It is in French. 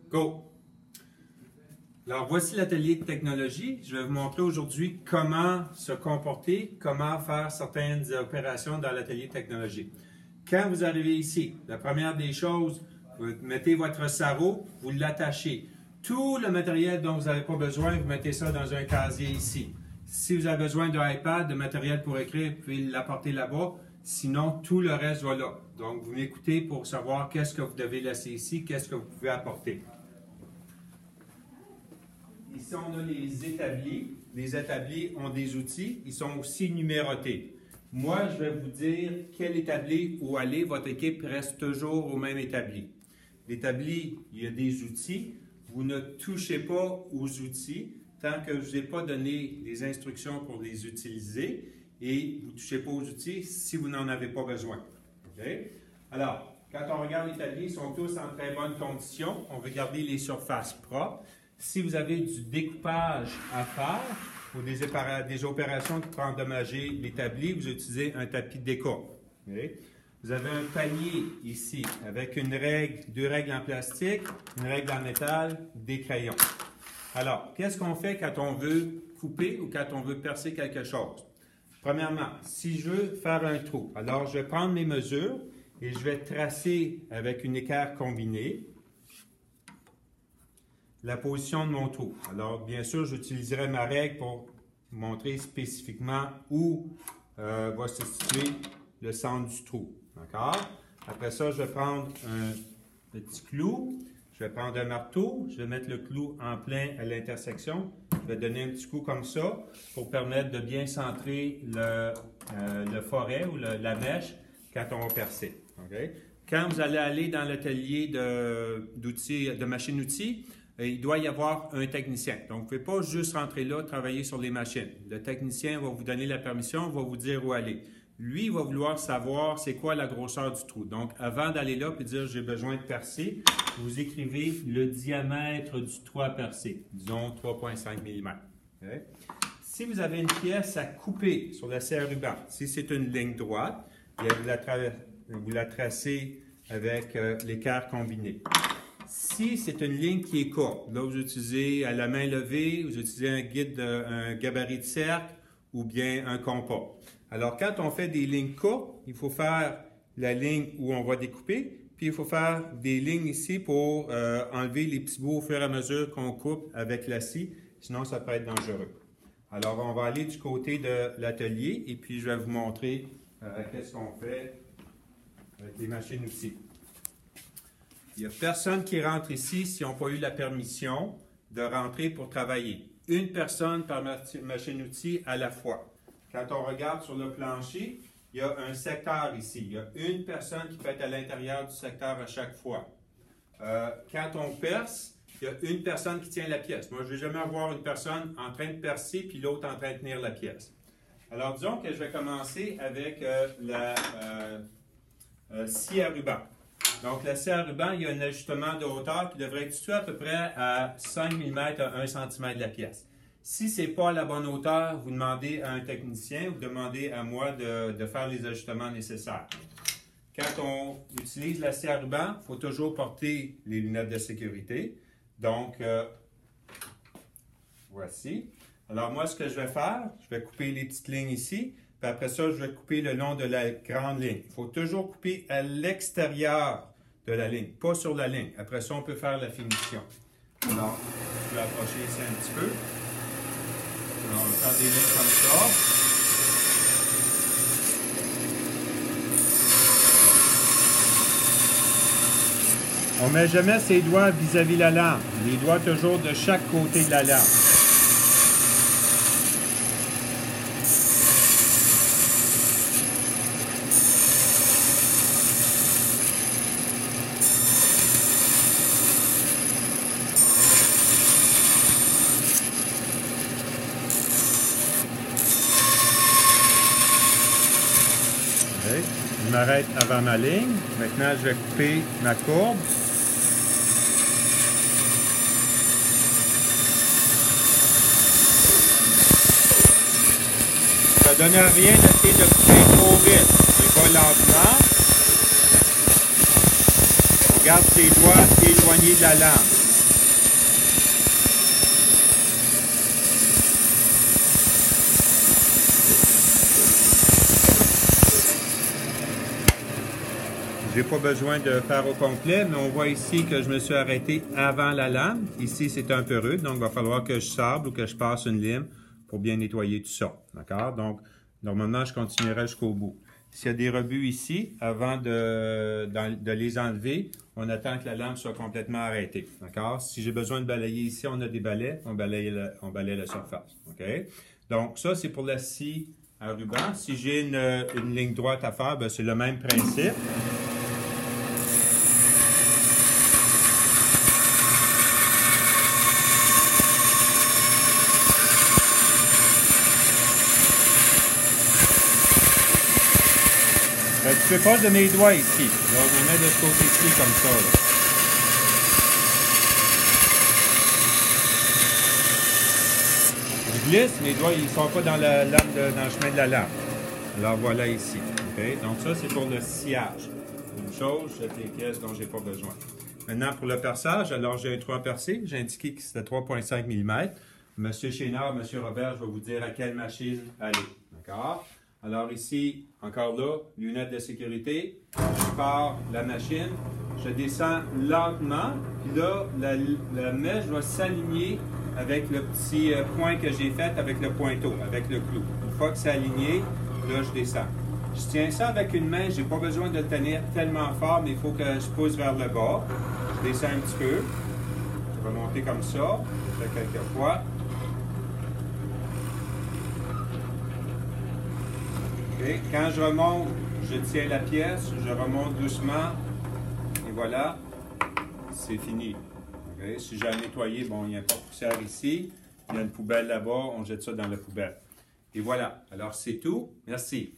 Go! Alors, voici l'atelier de technologie. Je vais vous montrer aujourd'hui comment se comporter, comment faire certaines opérations dans l'atelier de technologie. Quand vous arrivez ici, la première des choses, vous mettez votre sarrau, vous l'attachez. Tout le matériel dont vous n'avez pas besoin, vous mettez ça dans un casier ici. Si vous avez besoin d'un iPad, de matériel pour écrire, vous pouvez l'apporter là-bas. Sinon, tout le reste va là. Donc, vous m'écoutez pour savoir qu'est-ce que vous devez laisser ici, qu'est-ce que vous pouvez apporter. Ici, on a les établis. Les établis ont des outils. Ils sont aussi numérotés. Moi, je vais vous dire quel établi où aller. Votre équipe reste toujours au même établi. L'établi, il y a des outils. Vous ne touchez pas aux outils tant que je ne vous ai pas donné les instructions pour les utiliser. Et vous ne touchez pas aux outils si vous n'en avez pas besoin. Okay? Alors, quand on regarde l'établi, ils sont tous en très bonne condition. On veut garder les surfaces propres. Si vous avez du découpage à faire ou des opérations qui peuvent endommager l'établi, vous utilisez un tapis de découpe. Okay? Vous avez un panier ici avec deux règles en plastique, une règle en métal, des crayons. Alors, qu'est-ce qu'on fait quand on veut couper ou quand on veut percer quelque chose? Premièrement, si je veux faire un trou, alors je vais prendre mes mesures et je vais tracer avec une équerre combinée la position de mon trou. Alors, bien sûr, j'utiliserai ma règle pour montrer spécifiquement où va se situer le centre du trou. D'accord? Après ça, je vais prendre un petit clou, je vais prendre un marteau, je vais mettre le clou en plein à l'intersection. Je vais donner un petit coup comme ça pour permettre de bien centrer le forêt ou la mèche quand on va percer. Okay? Quand vous allez aller dans l'atelier de machine-outils, il doit y avoir un technicien. Donc, vous ne pouvez pas juste rentrer là, travailler sur les machines. Le technicien va vous donner la permission, va vous dire où aller. Lui, il va vouloir savoir c'est quoi la grosseur du trou. Donc, avant d'aller là et dire j'ai besoin de percer, vous écrivez le diamètre du trou à percer, disons 3,5 mm. Okay? Si vous avez une pièce à couper sur la scie à ruban, si c'est une ligne droite, vous la tracez avec l'équerre combinée. Si c'est une ligne qui est courte, là vous utilisez à la main levée, vous utilisez un gabarit de cercle ou bien un compas. Alors, quand on fait des lignes courtes, il faut faire la ligne où on va découper, puis il faut faire des lignes ici pour enlever les petits bouts au fur et à mesure qu'on coupe avec la scie, sinon ça peut être dangereux. Alors, on va aller du côté de l'atelier et puis je vais vous montrer qu'est-ce qu'on fait avec les machines-outils. Il n'y a personne qui rentre ici s'ils n'ont pas eu la permission de rentrer pour travailler. Une personne par machine-outil à la fois. Quand on regarde sur le plancher, il y a un secteur ici. Il y a une personne qui peut être à l'intérieur du secteur à chaque fois. Quand on perce, il y a une personne qui tient la pièce. Moi, je ne vais jamais avoir une personne en train de percer puis l'autre en train de tenir la pièce. Alors, disons que je vais commencer avec la scie à ruban. Donc, la scie à ruban, il y a un ajustement de hauteur qui devrait être situé à peu près à 5 mm à 1 cm de la pièce. Si ce n'est pas à la bonne hauteur, vous demandez à un technicien, vous demandez à moi de faire les ajustements nécessaires. Quand on utilise la scie à ruban, il faut toujours porter les lunettes de sécurité. Donc, voici. Alors, moi, ce que je vais faire, je vais couper les petites lignes ici, puis après ça, je vais couper le long de la grande ligne. Il faut toujours couper à l'extérieur de la ligne, pas sur la ligne. Après ça, on peut faire la finition. Alors, je vais approcher ici un petit peu. Alors, on va faire des lignes comme ça. On ne met jamais ses doigts vis-à-vis la lame. Les doigts toujours de chaque côté de la lame. Je m'arrête avant ma ligne. Maintenant, je vais couper ma courbe. Ça ne donne rien d'essayer de couper trop vite. C'est pas lentement. On garde ses doigts éloignés de la lame. J'ai pas besoin de faire au complet, mais on voit ici que je me suis arrêté avant la lame. Ici, c'est un peu rude, donc il va falloir que je sable ou que je passe une lime pour bien nettoyer tout ça. D'accord? Donc, normalement, je continuerai jusqu'au bout. S'il y a des rebuts ici, avant de les enlever, on attend que la lame soit complètement arrêtée. D'accord? Si j'ai besoin de balayer ici, on a des balais, on balaye la surface. OK? Donc, ça, c'est pour la scie à ruban. Si j'ai une ligne droite à faire, c'est le même principe. Je ne fais pas de mes doigts ici. Donc, je mets de ce côté-ci comme ça. Là. Je glisse, mes doigts ils ne sont pas dans le chemin de la lame. Alors, voilà ici. Okay? Donc, ça, c'est pour le sciage. Une chose, j'ai des pièces dont je n'ai pas besoin. Maintenant, pour le perçage, alors j'ai un trou à percer. J'ai indiqué que c'était 3,5 mm. Monsieur Chénard, Monsieur Robert, je vais vous dire à quelle machine aller. D'accord? Alors ici, encore là, lunettes de sécurité, je pars la machine, je descends lentement, puis là, la mèche va s'aligner avec le petit point que j'ai fait avec le pointeau, avec le clou. Une fois que c'est aligné, là, je descends. Je tiens ça avec une main, je n'ai pas besoin de le tenir tellement fort, mais il faut que je pousse vers le bas. Je descends un petit peu, je vais monter comme ça, je fais quelques fois. Okay. Quand je remonte, je tiens la pièce, je remonte doucement et voilà, c'est fini. Okay. Si j'ai à nettoyer, bon, il n'y a pas de poussière ici, il y a une poubelle là-bas, on jette ça dans la poubelle. Et voilà, alors c'est tout. Merci.